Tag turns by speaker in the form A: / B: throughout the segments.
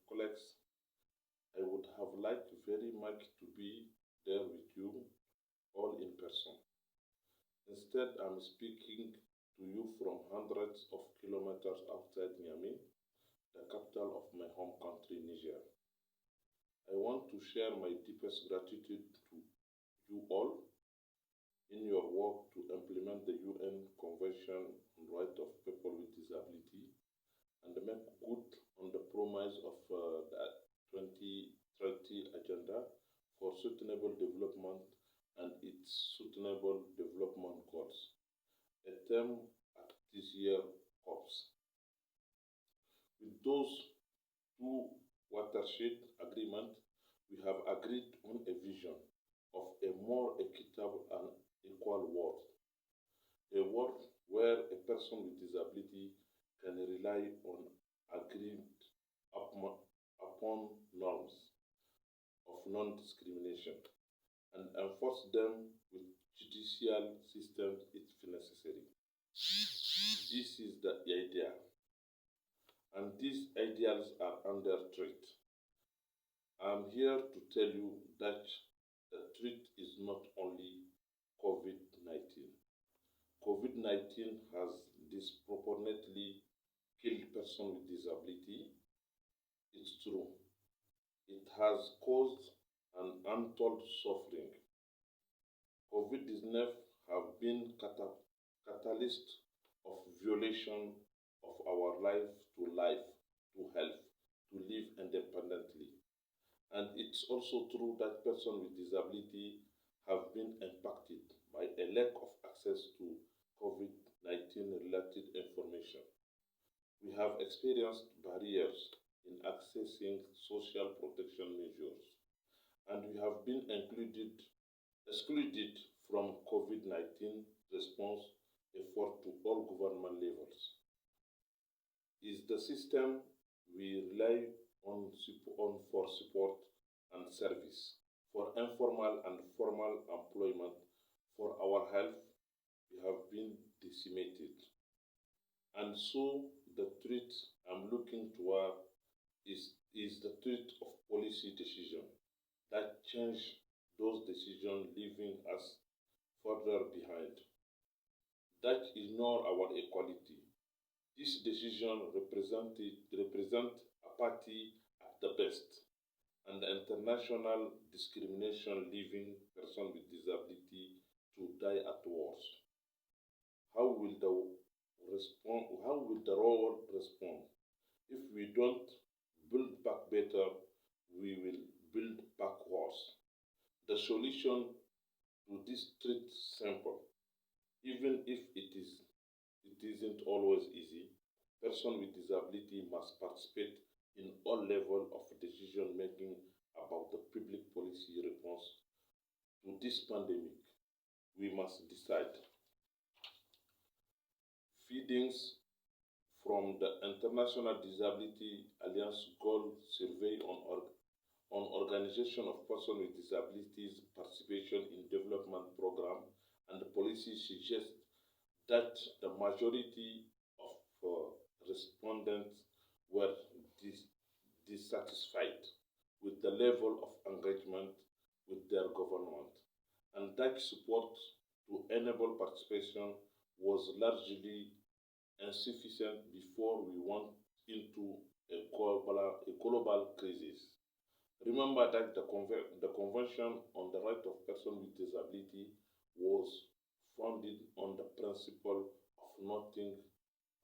A: colleagues, I would have liked very much to be there with you all in person. Instead, I'm speaking to you from hundreds of kilometers outside Niamey, the capital of my home country, Niger. I want to share my deepest gratitude to you all in your work to implement the UN Convention on Rights of People with Disability and make good on the promise of the 2030 Agenda for Sustainable Development and its Sustainable Development Goals, a term at this year's COPS. With those two watershed agreements, we have agreed on a vision of a more equitable and equal world, a world where a person with disability can rely on agreed upon norms of non-discrimination and enforce them with judicial systems if necessary. This is the idea, and these ideals are under threat. I'm here to tell you that the threat is not only COVID-19. COVID-19 has disproportionately killed persons with disability. It's true. It has caused an untold suffering. COVID-19 have been catalyst of violation of our life, to health, to live independently. And it's also true that persons with disability have been impacted by a lack of access to COVID-19 related information. We have experienced barriers in accessing social protection measures, and we have been excluded from COVID-19 response effort to all government levels. Is the system we rely on for support and service, for informal and formal employment, for our health, we have been decimated. And so the threat I'm looking toward is the threat of policy decision that change those decisions, leaving us further behind, that ignore our equality. This decision represent apathy at the best and international discrimination, leaving persons with disability to die at worst. How will the world respond? If we don't build back better, we will build back worse. The solution to this threat is simple, even if it isn't always easy. Persons with disability must participate in all levels of decision making about the public policy response to this pandemic. We must decide. Findings from the International Disability Alliance Goal Survey on Organization of Persons with Disabilities Participation in Development Program and the policy suggest that the majority of respondents were dissatisfied with the level of engagement with their government, and that support to enable participation was largely insufficient before we went into a global crisis. Remember that the Convention on the Right of Persons with Disability was founded on the principle of nothing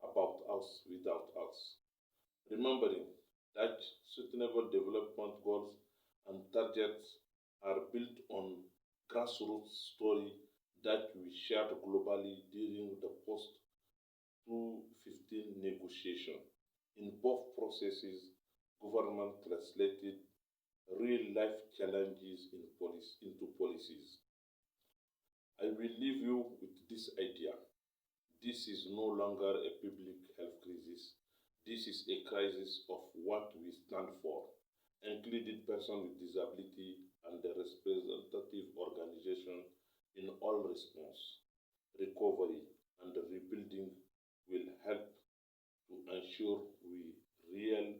A: about us without us. Remembering that Sustainable Development Goals and targets are built on grassroots story that we shared globally during the post-2015 negotiation. In both processes, government translated real-life challenges into policies. I will leave you with this idea. This is no longer a public health crisis. This is a crisis of what we stand for, including persons with disability and the representative organization in all response. Recovery and rebuilding will help to ensure we real